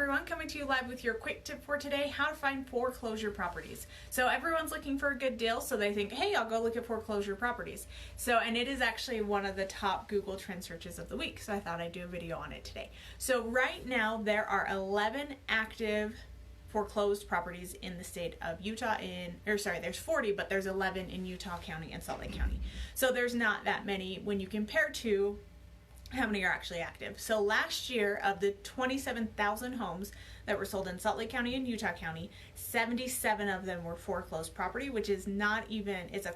everyone, coming to you live with your quick tip for today, how to find foreclosure properties. So everyone's looking for a good deal, so they think, hey, I'll go look at foreclosure properties. And it is actually one of the top Google trend searches of the week, so I thought I'd do a video on it today. So right now there are 11 active foreclosed properties in the state of Utah there's 40, but there's 11 in Utah County and Salt Lake County. So there's not that many when you compare to how many are actually active. So last year, of the 27,000 homes that were sold in Salt Lake County and Utah County, 77 of them were foreclosed property, which is not even, it's a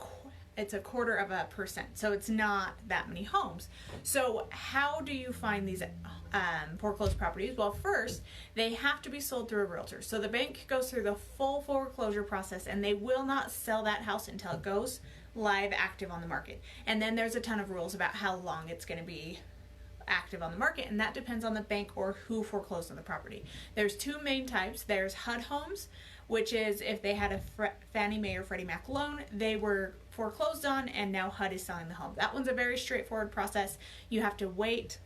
1/4%. So it's not that many homes. So how do you find these foreclosed properties? Well, first, they have to be sold through a realtor. So the bank goes through the full foreclosure process, and they will not sell that house until it goes live active on the market. And then there's a ton of rules about how long it's going to be active on the market, and that depends on the bank or who foreclosed on the property. There's two main types. There's HUD homes, which is if they had a Fannie Mae or Freddie Mac loan, they were foreclosed on, and now HUD is selling the home. That one's a very straightforward process. You have to wait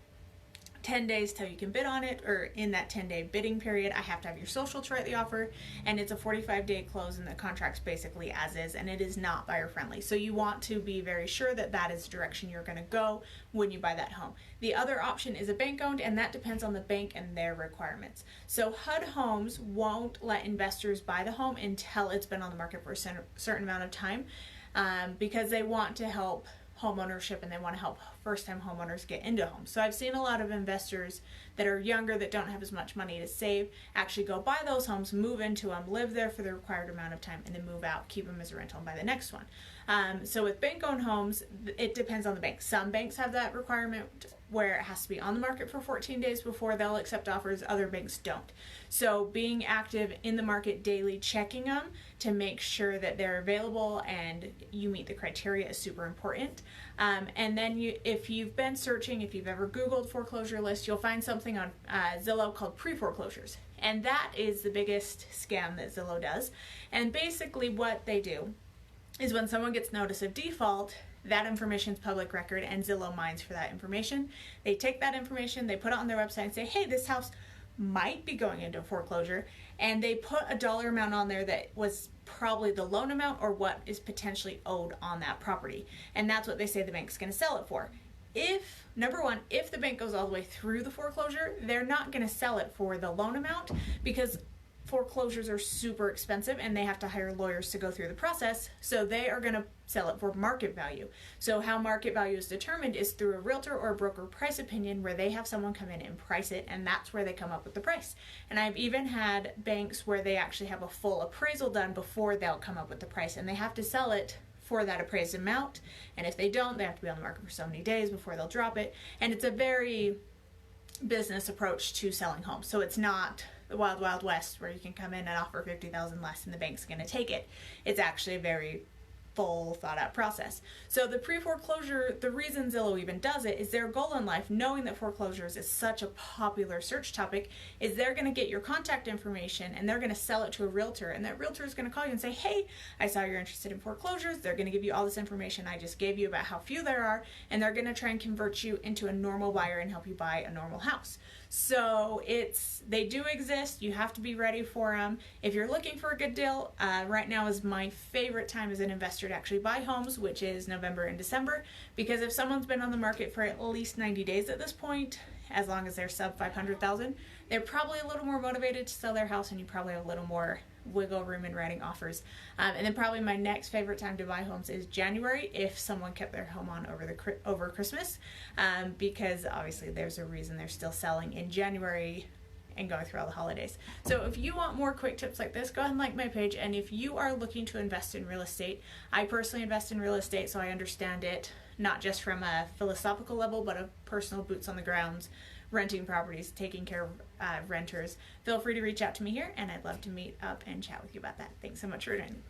10 days till you can bid on it, or in that 10-day bidding period, I have to have your social to write the offer, and it's a 45-day close, and the contract's basically as is, and it is not buyer friendly. So you want to be very sure that that is the direction you're going to go when you buy that home. The other option is a bank owned, and that depends on the bank and their requirements. So HUD homes won't let investors buy the home until it's been on the market for a certain amount of time, because they want to help home ownership, and they want to help first-time homeowners get into homes. So I've seen a lot of investors that are younger, that don't have as much money to save, actually go buy those homes, move into them, live there for the required amount of time, and then move out, keep them as a rental, and buy the next one. So with bank-owned homes, it depends on the bank. Some banks have that requirement where it has to be on the market for 14 days before they'll accept offers. Other banks don't. So being active in the market daily, checking them to make sure that they're available and you meet the criteria is super important. And then if you've been searching, if you've ever Googled foreclosure list, you'll find something on Zillow called pre-foreclosures. And that is the biggest scam that Zillow does. And basically what they do is when someone gets notice of default, that information is public record, and Zillow mines for that information. They take that information, they put it on their website and say, hey, this house might be going into foreclosure, and they put a dollar amount on there that was probably the loan amount or what is potentially owed on that property. And that's what they say the bank's going to sell it for. Number one, if the bank goes all the way through the foreclosure, they're not going to sell it for the loan amount, because foreclosures are super expensive and they have to hire lawyers to go through the process, so they are going to sell it for market value. So how market value is determined is through a realtor or a broker price opinion, where they have someone come in and price it, and that's where they come up with the price. And I've even had banks where they actually have a full appraisal done before they'll come up with the price, and they have to sell it for that appraised amount, and if they don't, they have to be on the market for so many days before they'll drop it. And it's a very business approach to selling homes. So it's not the wild, wild west where you can come in and offer $50,000 less and the bank's going to take it. It's actually a very full thought out process. So the pre-foreclosure, the reason Zillow even does it is their goal in life, knowing that foreclosures is such a popular search topic, is they're going to get your contact information and they're going to sell it to a realtor, and that realtor is going to call you and say, hey, I saw you're interested in foreclosures. They're going to give you all this information I just gave you about how few there are, and they're going to try and convert you into a normal buyer and help you buy a normal house. So they do exist. You have to be ready for them. If you're looking for a good deal, right now is my favorite time as an investor to actually buy homes, which is November and December, because if someone's been on the market for at least 90 days at this point, as long as they're sub 500,000, they're probably a little more motivated to sell their house, and you probably have a little more wiggle room in writing offers. And then probably my next favorite time to buy homes is January, if someone kept their home on over Christmas, because obviously there's a reason they're still selling in January and going through all the holidays. So if you want more quick tips like this, go ahead and like my page. And if you are looking to invest in real estate, I personally invest in real estate, so I understand it not just from a philosophical level, but a personal boots on the grounds, renting properties, taking care of renters. Feel free to reach out to me here, and I'd love to meet up and chat with you about that. Thanks so much for joining.